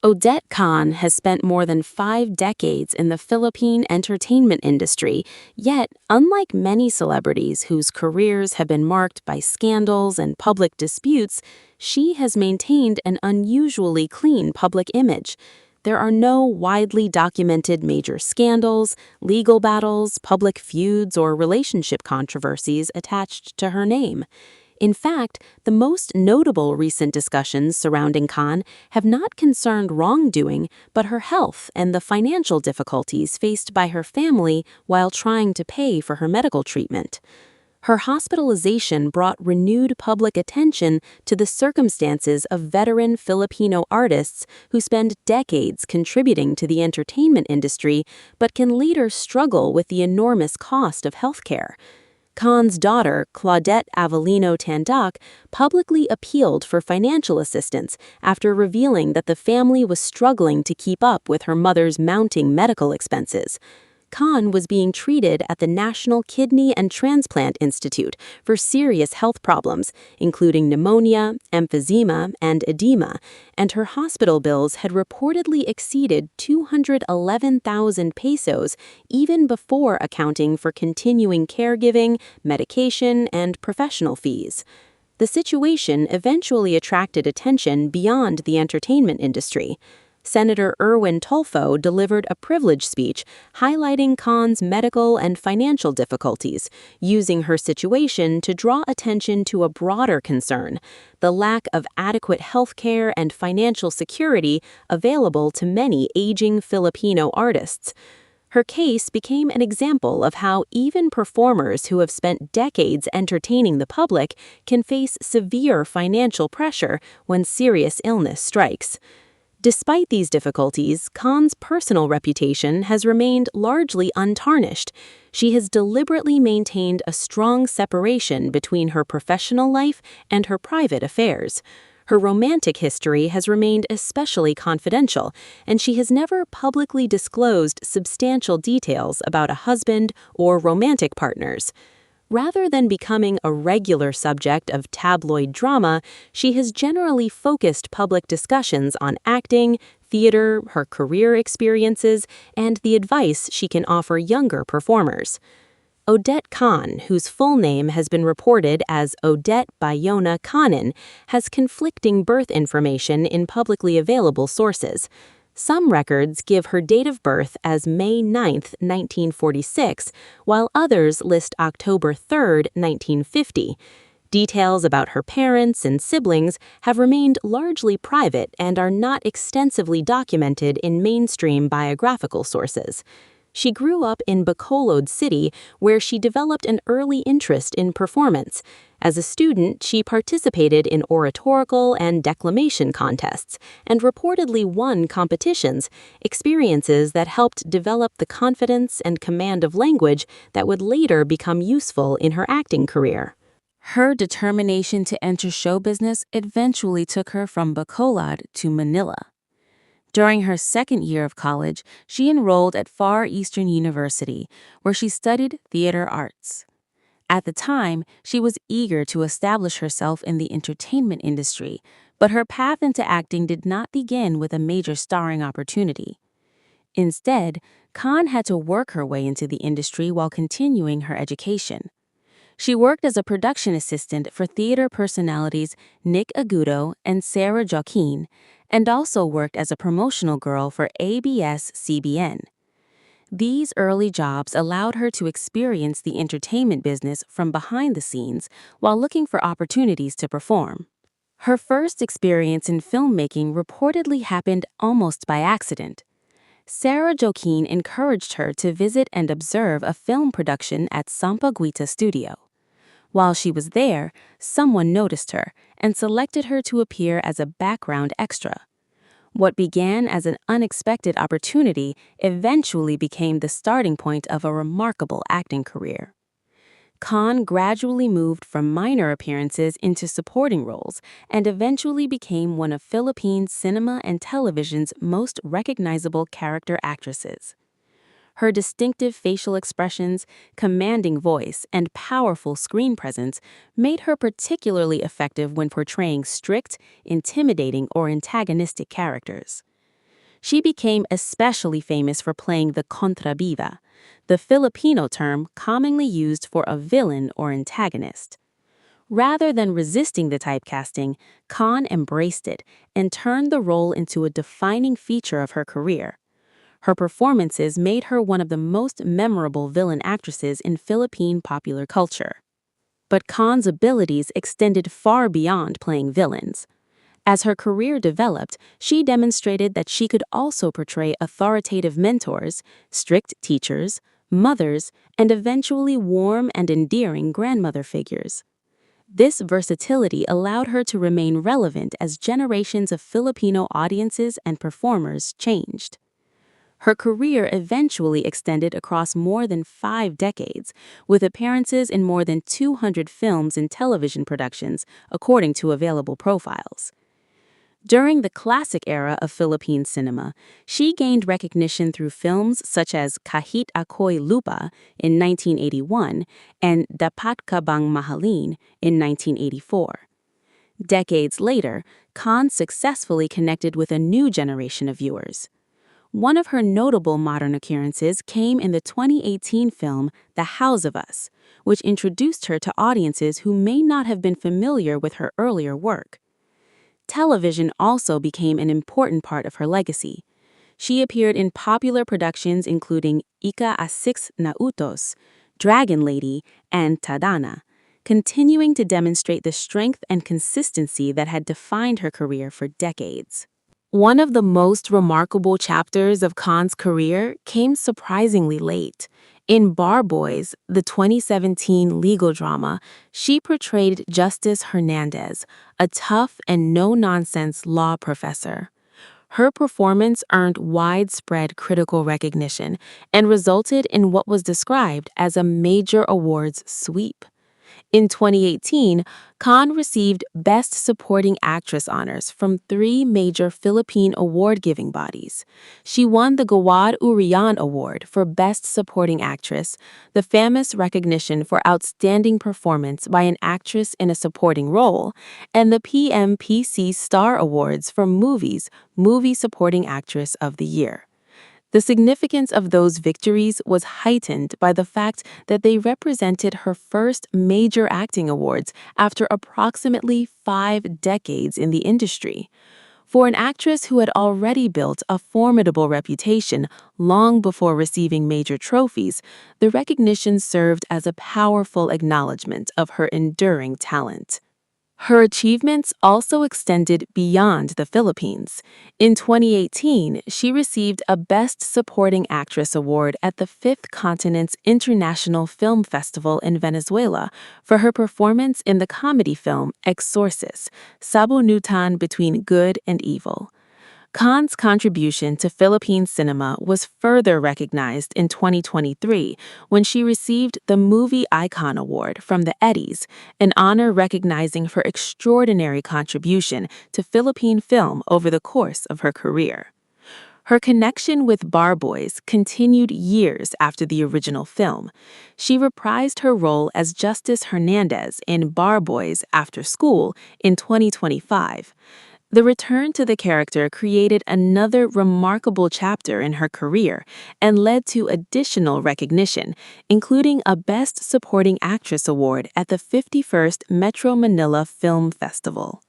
Odette Khan has spent more than 5 decades in the Philippine entertainment industry, yet, unlike many celebrities whose careers have been marked by scandals and public disputes, she has maintained an unusually clean public image. There are no widely documented major scandals, legal battles, public feuds, or relationship controversies attached to her name. In fact, the most notable recent discussions surrounding Khan have not concerned wrongdoing, but her health and the financial difficulties faced by her family while trying to pay for her medical treatment. Her hospitalization brought renewed public attention to the circumstances of veteran Filipino artists who spend decades contributing to the entertainment industry but can later struggle with the enormous cost of healthcare. Khan's daughter, Claudette Avellino Tandac, publicly appealed for financial assistance after revealing that the family was struggling to keep up with her mother's mounting medical expenses. Khan was being treated at the National Kidney and Transplant Institute for serious health problems, including pneumonia, emphysema, and edema, and her hospital bills had reportedly exceeded 211,000 pesos even before accounting for continuing caregiving, medication, and professional fees. The situation eventually attracted attention beyond the entertainment industry. Senator Erwin Tulfo delivered a privilege speech highlighting Khan's medical and financial difficulties, using her situation to draw attention to a broader concern: the lack of adequate health care and financial security available to many aging Filipino artists. Her case became an example of how even performers who have spent decades entertaining the public can face severe financial pressure when serious illness strikes. Despite these difficulties, Khan's personal reputation has remained largely untarnished. She has deliberately maintained a strong separation between her professional life and her private affairs. Her romantic history has remained especially confidential, and she has never publicly disclosed substantial details about a husband or romantic partners. Rather than becoming a regular subject of tabloid drama, she has generally focused public discussions on acting, theater, her career experiences, and the advice she can offer younger performers. Odette Khan, whose full name has been reported as Odette Bayona Khanin, has conflicting birth information in publicly available sources. Some records give her date of birth as May 9, 1946, while others list October 3, 1950. Details about her parents and siblings have remained largely private and are not extensively documented in mainstream biographical sources. She grew up in Bacolod City, where she developed an early interest in performance. As a student, she participated in oratorical and declamation contests and reportedly won competitions, experiences that helped develop the confidence and command of language that would later become useful in her acting career. Her determination to enter show business eventually took her from Bacolod to Manila. During her second year of college, she enrolled at Far Eastern University, where she studied theater arts. At the time, she was eager to establish herself in the entertainment industry, but her path into acting did not begin with a major starring opportunity. Instead, Khan had to work her way into the industry while continuing her education. She worked as a production assistant for theater personalities Nick Agudo and Sarah Joaquin, and also worked as a promotional girl for ABS-CBN. These early jobs allowed her to experience the entertainment business from behind the scenes while looking for opportunities to perform. Her first experience in filmmaking reportedly happened almost by accident. Sarah Joaquin encouraged her to visit and observe a film production at Sampaguita Studio. While she was there, someone noticed her and selected her to appear as a background extra. What began as an unexpected opportunity eventually became the starting point of a remarkable acting career. Khan gradually moved from minor appearances into supporting roles and eventually became one of Philippine cinema and television's most recognizable character actresses. Her distinctive facial expressions, commanding voice, and powerful screen presence made her particularly effective when portraying strict, intimidating, or antagonistic characters. She became especially famous for playing the contrabida, the Filipino term commonly used for a villain or antagonist. Rather than resisting the typecasting, Khan embraced it and turned the role into a defining feature of her career. Her performances made her one of the most memorable villain actresses in Philippine popular culture. But Khan's abilities extended far beyond playing villains. As her career developed, she demonstrated that she could also portray authoritative mentors, strict teachers, mothers, and eventually warm and endearing grandmother figures. This versatility allowed her to remain relevant as generations of Filipino audiences and performers changed. Her career eventually extended across more than 5 decades, with appearances in more than 200 films and television productions, according to available profiles. During the classic era of Philippine cinema, she gained recognition through films such as Kahit Ako'y Lupa in 1981 and Dapat Ka Bang Mahalin in 1984. Decades later, Khan successfully connected with a new generation of viewers. One of her notable modern appearances came in the 2018 film The House of Us, which introduced her to audiences who may not have been familiar with her earlier work. Television also became an important part of her legacy. She appeared in popular productions including Ika a Six na Utos, Dragon Lady, and Tadana, continuing to demonstrate the strength and consistency that had defined her career for decades. One of the most remarkable chapters of Khan's career came surprisingly late. In Bar Boys, the 2017 legal drama, she portrayed Justice Hernandez, a tough and no-nonsense law professor. Her performance earned widespread critical recognition and resulted in what was described as a major awards sweep. In 2018, Khan received Best Supporting Actress honors from 3 major Philippine award-giving bodies. She won the Gawad Urian Award for Best Supporting Actress, the FAMUS recognition for outstanding performance by an actress in a supporting role, and the PMPC Star Awards for Movie Supporting Actress of the Year. The significance of those victories was heightened by the fact that they represented her first major acting awards after approximately 5 decades in the industry. For an actress who had already built a formidable reputation long before receiving major trophies, the recognition served as a powerful acknowledgement of her enduring talent. Her achievements also extended beyond the Philippines. In 2018, she received a Best Supporting Actress award at the Fifth Continent's International Film Festival in Venezuela for her performance in the comedy film Exorcist, Sabunutan Between Good and Evil. Khan's contribution to Philippine cinema was further recognized in 2023 when she received the Movie Icon Award from the Eddies, an honor recognizing her extraordinary contribution to Philippine film over the course of her career. Her connection with Bar Boys continued years after the original film. She reprised her role as Justice Hernandez in Bar Boys After School in 2025. The return to the character created another remarkable chapter in her career and led to additional recognition, including a Best Supporting Actress award at the 51st Metro Manila Film Festival.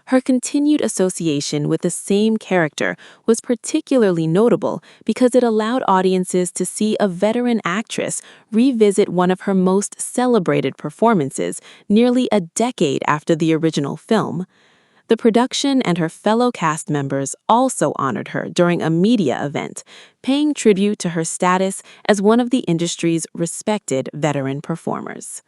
Her continued association with the same character was particularly notable because it allowed audiences to see a veteran actress revisit one of her most celebrated performances nearly a decade after the original film. The production and her fellow cast members also honored her during a media event, paying tribute to her status as one of the industry's respected veteran performers.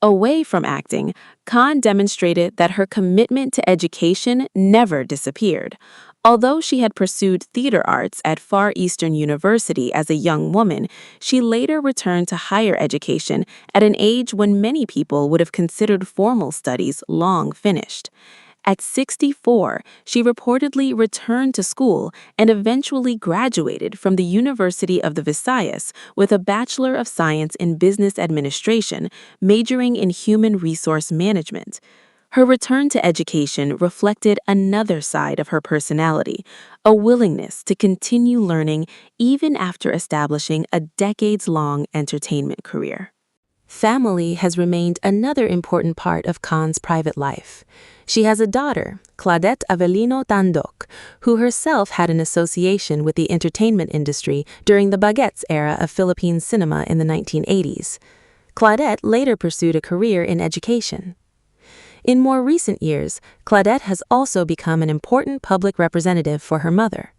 Away from acting, Khan demonstrated that her commitment to education never disappeared. Although she had pursued theater arts at Far Eastern University as a young woman, she later returned to higher education at an age when many people would have considered formal studies long finished. At 64, she reportedly returned to school and eventually graduated from the University of the Visayas with a Bachelor of Science in Business Administration, majoring in Human Resource Management. Her return to education reflected another side of her personality, a willingness to continue learning even after establishing a decades-long entertainment career. Family has remained another important part of Khan's private life. She has a daughter, Claudette Avellino Tandok, who herself had an association with the entertainment industry during the Baguettes era of Philippine cinema in the 1980s. Claudette later pursued a career in education. In more recent years, Claudette has also become an important public representative for her mother.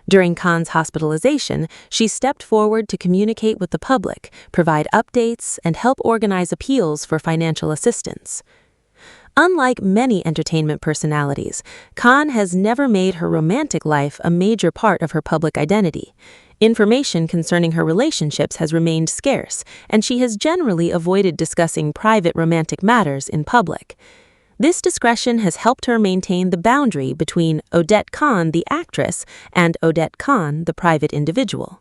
During Khan's hospitalization, she stepped forward to communicate with the public, provide updates, and help organize appeals for financial assistance. Unlike many entertainment personalities, Khan has never made her romantic life a major part of her public identity. Information concerning her relationships has remained scarce, and she has generally avoided discussing private romantic matters in public. This discretion has helped her maintain the boundary between Odette Khan, the actress, and Odette Khan, the private individual.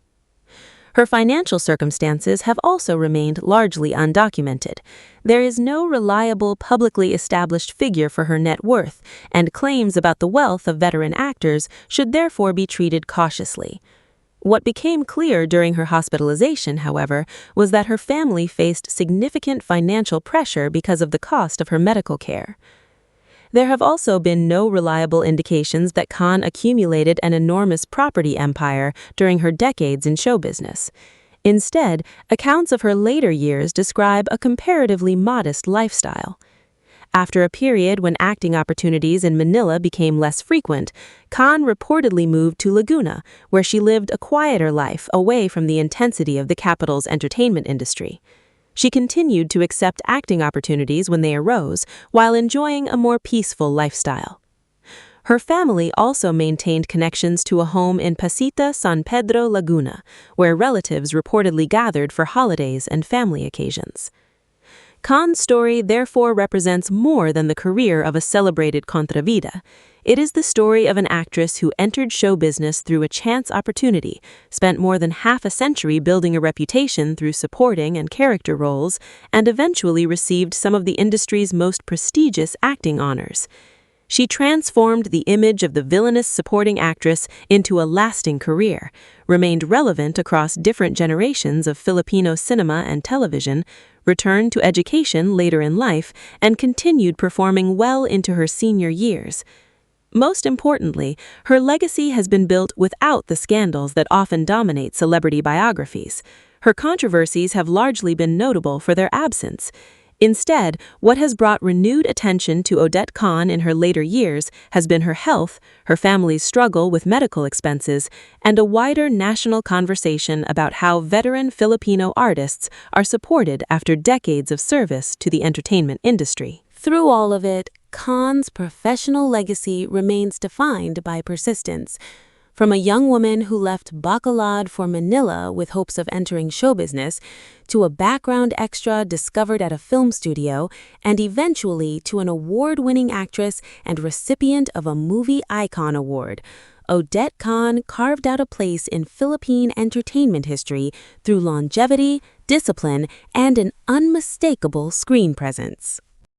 Her financial circumstances have also remained largely undocumented. There is no reliable, publicly established figure for her net worth, and claims about the wealth of veteran actors should therefore be treated cautiously. What became clear during her hospitalization, however, was that her family faced significant financial pressure because of the cost of her medical care. There have also been no reliable indications that Khan accumulated an enormous property empire during her decades in show business. Instead, accounts of her later years describe a comparatively modest lifestyle. After a period when acting opportunities in Manila became less frequent, Khan reportedly moved to Laguna, where she lived a quieter life away from the intensity of the capital's entertainment industry. She continued to accept acting opportunities when they arose, while enjoying a more peaceful lifestyle. Her family also maintained connections to a home in Pasita, San Pedro, Laguna, where relatives reportedly gathered for holidays and family occasions. Khan's story therefore represents more than the career of a celebrated contravida. It is the story of an actress who entered show business through a chance opportunity, spent more than half a century building a reputation through supporting and character roles, and eventually received some of the industry's most prestigious acting honors. She transformed the image of the villainous supporting actress into a lasting career, remained relevant across different generations of Filipino cinema and television, returned to education later in life, and continued performing well into her senior years. Most importantly, her legacy has been built without the scandals that often dominate celebrity biographies. Her controversies have largely been notable for their absence. Instead, what has brought renewed attention to Odette Khan in her later years has been her health, her family's struggle with medical expenses, and a wider national conversation about how veteran Filipino artists are supported after decades of service to the entertainment industry. Through all of it, Khan's professional legacy remains defined by persistence. From a young woman who left Bacolod for Manila with hopes of entering show business, to a background extra discovered at a film studio, and eventually to an award-winning actress and recipient of a Movie Icon Award, Odette Khan carved out a place in Philippine entertainment history through longevity, discipline, and an unmistakable screen presence.